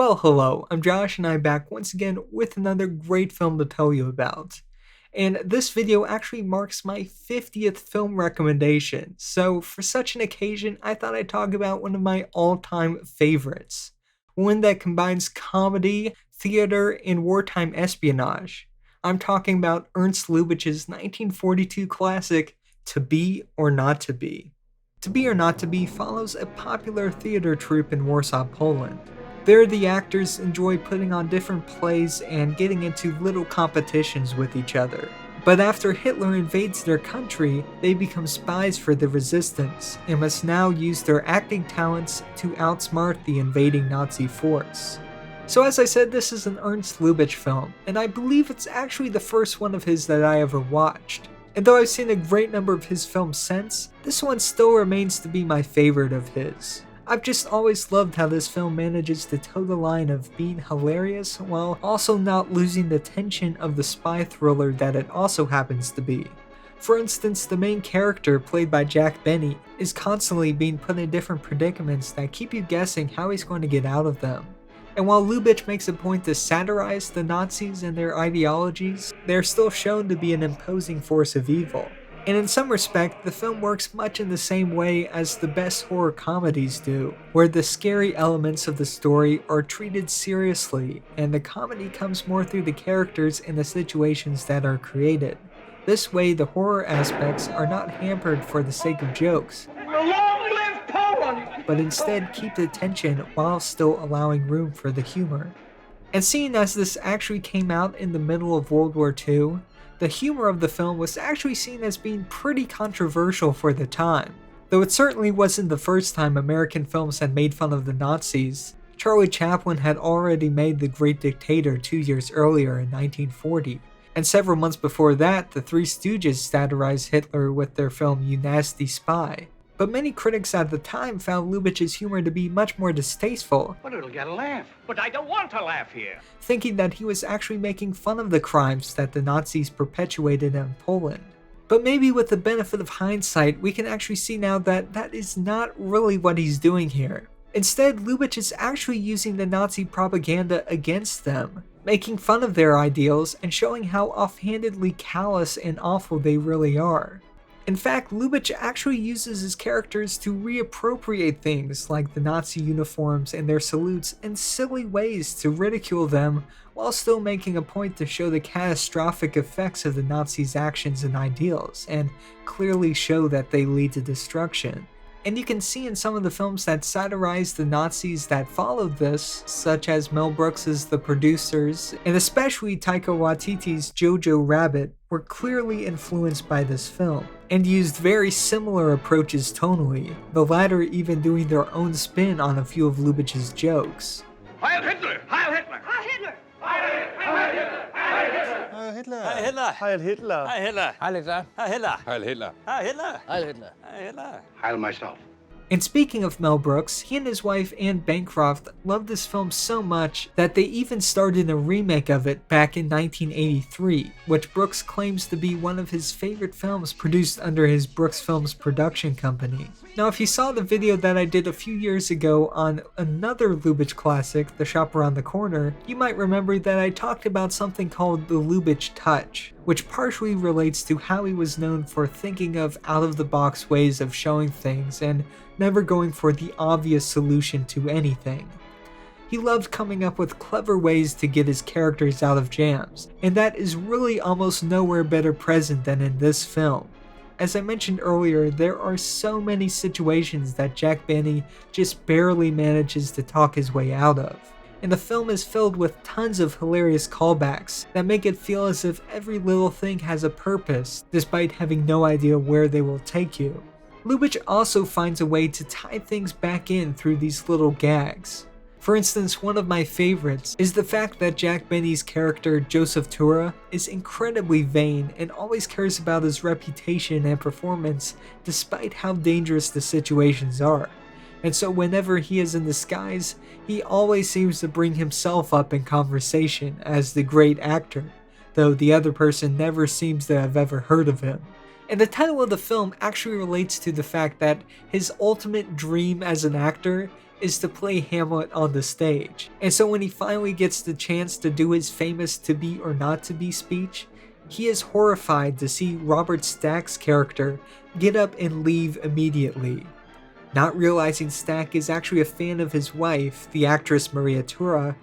Well, hello, I'm Josh and I'm back once again with another great film to tell you about. And this video actually marks my 50th film recommendation, so for such an occasion, I thought I'd talk about one of my all-time favorites. One that combines comedy, theater, and wartime espionage. I'm talking about Ernst Lubitsch's 1942 classic, To Be or Not to Be. To Be or Not to Be follows a popular theater troupe in Warsaw, Poland. There, the actors enjoy putting on different plays and getting into little competitions with each other. But after Hitler invades their country, they become spies for the resistance and must now use their acting talents to outsmart the invading Nazi force. So as I said, this is an Ernst Lubitsch film, and I believe it's actually the first one of his that I ever watched. And though I've seen a great number of his films since, this one still remains to be my favorite of his. I've just always loved how this film manages to toe the line of being hilarious while also not losing the tension of the spy thriller that it also happens to be. For instance, the main character, played by Jack Benny, is constantly being put in different predicaments that keep you guessing how he's going to get out of them. And while Lubitsch makes a point to satirize the Nazis and their ideologies, they are still shown to be an imposing force of evil. And in some respect, the film works much in the same way as the best horror comedies do, where the scary elements of the story are treated seriously, and the comedy comes more through the characters and the situations that are created. This way, the horror aspects are not hampered for the sake of jokes, but instead keep the tension while still allowing room for the humor. And seeing as this actually came out in the middle of World War II, the humor of the film was actually seen as being pretty controversial for the time. Though it certainly wasn't the first time American films had made fun of the Nazis. Charlie Chaplin had already made The Great Dictator 2 years earlier in 1940, and several months before that, the Three Stooges satirized Hitler with their film You Nasty Spy. But many critics at the time found Lubitsch's humor to be much more distasteful. But it'll get a laugh. But I don't want to laugh here. Thinking that he was actually making fun of the crimes that the Nazis perpetuated in Poland. But maybe with the benefit of hindsight, we can actually see now that that is not really what he's doing here. Instead, Lubitsch is actually using the Nazi propaganda against them, making fun of their ideals and showing how offhandedly callous and awful they really are. In fact, Lubitsch actually uses his characters to reappropriate things like the Nazi uniforms and their salutes in silly ways to ridicule them, while still making a point to show the catastrophic effects of the Nazis' actions and ideals, and clearly show that they lead to destruction. And you can see in some of the films that satirize the Nazis that followed this, such as Mel Brooks's The Producers, and especially Taika Waititi's Jojo Rabbit, were clearly influenced by this film, and used very similar approaches tonally, the latter even doing their own spin on a few of Lubitsch's jokes. Heil Hitler! Heil Hitler! Heil Hitler! Heil Hitler! Heil Hitler! Heil Hitler! Heil Hitler! Heil Hitler! Heil Hitler! Heil Hitler! Heil Hitler! Heil Hitler! Heil Hitler! Heil myself. And speaking of Mel Brooks, he and his wife Anne Bancroft loved this film so much that they even started a remake of it back in 1983, which Brooks claims to be one of his favorite films produced under his Brooks Films production company. Now, if you saw the video that I did a few years ago on another Lubitsch classic, The Shop Around the Corner, you might remember that I talked about something called the Lubitsch Touch, which partially relates to how he was known for thinking of out-of-the-box ways of showing things and never going for the obvious solution to anything. He loved coming up with clever ways to get his characters out of jams, and that is really almost nowhere better present than in this film. As I mentioned earlier, there are so many situations that Jack Benny just barely manages to talk his way out of. And the film is filled with tons of hilarious callbacks that make it feel as if every little thing has a purpose, despite having no idea where they will take you. Lubitsch also finds a way to tie things back in through these little gags. For instance, one of my favorites is the fact that Jack Benny's character Joseph Tura is incredibly vain and always cares about his reputation and performance despite how dangerous the situations are. And so whenever he is in disguise, he always seems to bring himself up in conversation as the great actor, though the other person never seems to have ever heard of him. And the title of the film actually relates to the fact that his ultimate dream as an actor is to play Hamlet on the stage. And so when he finally gets the chance to do his famous to be or not to be speech, he is horrified to see Robert Stack's character get up and leave immediately. Not realizing Stack is actually a fan of his wife, the actress Maria Tura,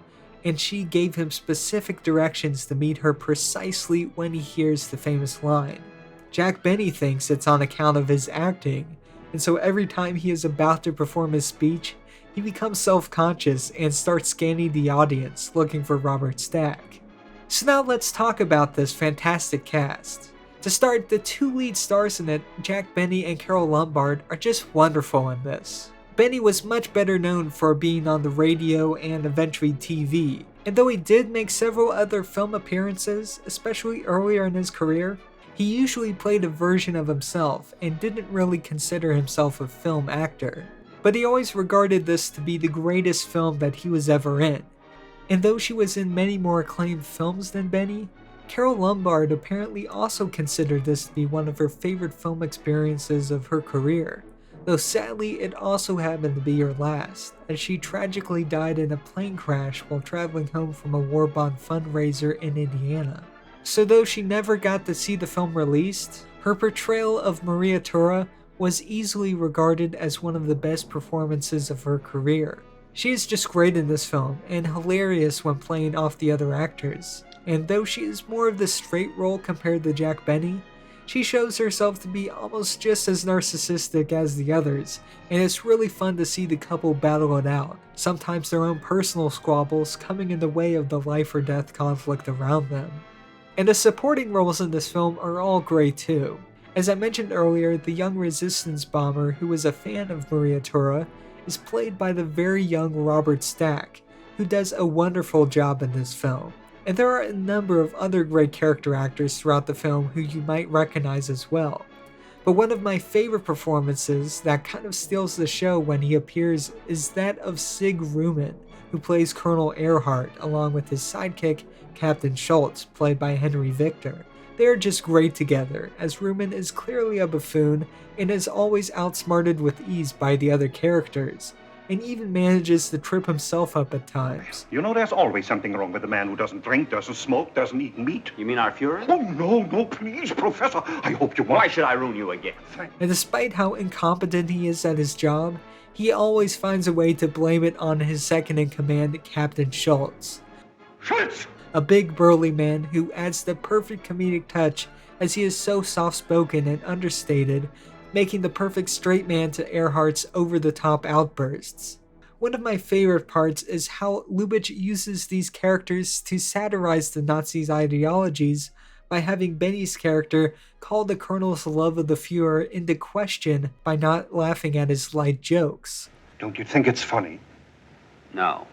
and she gave him specific directions to meet her precisely when he hears the famous line. Jack Benny thinks it's on account of his acting, and so every time he is about to perform his speech, he becomes self-conscious and starts scanning the audience looking for Robert Stack. So now let's talk about this fantastic cast. To start, the two lead stars in it, Jack Benny and Carole Lombard, are just wonderful in this. Benny was much better known for being on the radio and eventually TV, and though he did make several other film appearances, especially earlier in his career, he usually played a version of himself and didn't really consider himself a film actor. But he always regarded this to be the greatest film that he was ever in. And though she was in many more acclaimed films than Benny, Carole Lombard apparently also considered this to be one of her favorite film experiences of her career, though sadly it also happened to be her last, as she tragically died in a plane crash while traveling home from a war bond fundraiser in Indiana. So though she never got to see the film released, her portrayal of Maria Tura was easily regarded as one of the best performances of her career. She is just great in this film, and hilarious when playing off the other actors. And though she is more of the straight role compared to Jack Benny, she shows herself to be almost just as narcissistic as the others, and it's really fun to see the couple battle it out, sometimes their own personal squabbles coming in the way of the life or death conflict around them. And the supporting roles in this film are all great too. As I mentioned earlier, the young resistance bomber who was a fan of Maria Tura is played by the very young Robert Stack, who does a wonderful job in this film. And there are a number of other great character actors throughout the film who you might recognize as well. But one of my favorite performances that kind of steals the show when he appears is that of Sig Ruman, who plays Colonel Earhart along with his sidekick, Captain Schultz, played by Henry Victor. They are just great together, as Ruman is clearly a buffoon and is always outsmarted with ease by the other characters, and even manages to trip himself up at times. You know, there's always something wrong with a man who doesn't drink, doesn't smoke, doesn't eat meat. You mean our Fuhrer? Oh, no, please, Professor. I hope you won't. Why should I ruin you again? And despite how incompetent he is at his job, he always finds a way to blame it on his second-in-command, Captain Schultz. Schultz! A big burly man who adds the perfect comedic touch as he is so soft-spoken and understated, making the perfect straight man to Earhart's over-the-top outbursts. One of my favorite parts is how Lubitsch uses these characters to satirize the Nazis' ideologies by having Benny's character call the Colonel's love of the Fuhrer into question by not laughing at his light jokes. Don't you think it's funny? No,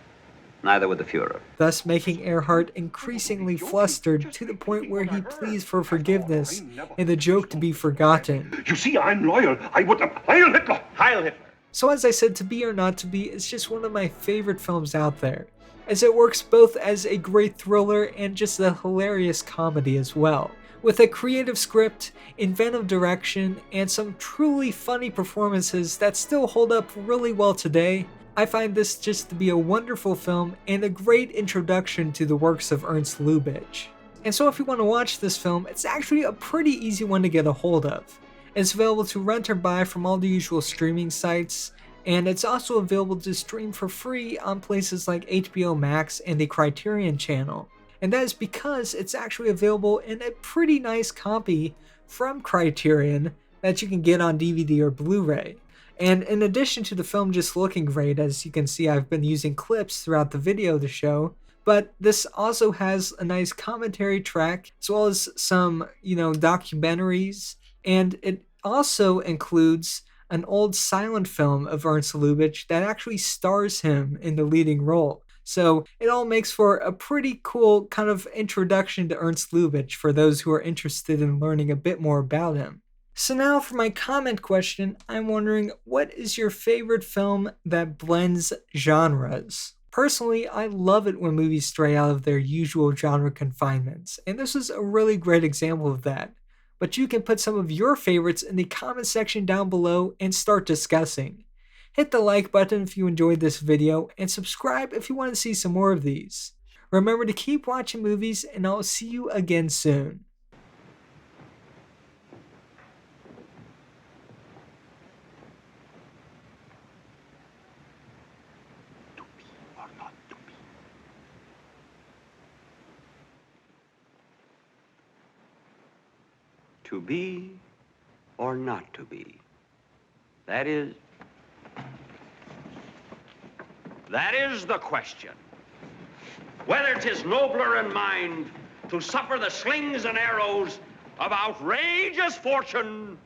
neither would the Fuhrer. Thus making Earhart increasingly flustered to the point where he pleads for forgiveness and the joke to be forgotten. You see, I'm loyal. I wouldn't. Heil Hitler! Heil Hitler! So as I said, To Be or Not to Be is just one of my favorite films out there, as it works both as a great thriller and just a hilarious comedy as well. With a creative script, inventive direction, and some truly funny performances that still hold up really well today, I find this just to be a wonderful film and a great introduction to the works of Ernst Lubitsch. And so if you want to watch this film, it's actually a pretty easy one to get a hold of. It's available to rent or buy from all the usual streaming sites, and it's also available to stream for free on places like HBO Max and the Criterion channel. And that is because it's actually available in a pretty nice copy from Criterion that you can get on DVD or Blu-ray. And in addition to the film just looking great, as you can see I've been using clips throughout the video of the show, but this also has a nice commentary track as well as some, documentaries, and it also includes an old silent film of Ernst Lubitsch that actually stars him in the leading role. So it all makes for a pretty cool kind of introduction to Ernst Lubitsch for those who are interested in learning a bit more about him. So now for my comment question, I'm wondering, what is your favorite film that blends genres? Personally, I love it when movies stray out of their usual genre confinements, and this is a really great example of that. But you can put some of your favorites in the comment section down below and start discussing. Hit the like button if you enjoyed this video, and subscribe if you want to see some more of these. Remember to keep watching movies, and I'll see you again soon. To be or not to be? That is the question. Whether 'tis nobler in mind to suffer the slings and arrows of outrageous fortune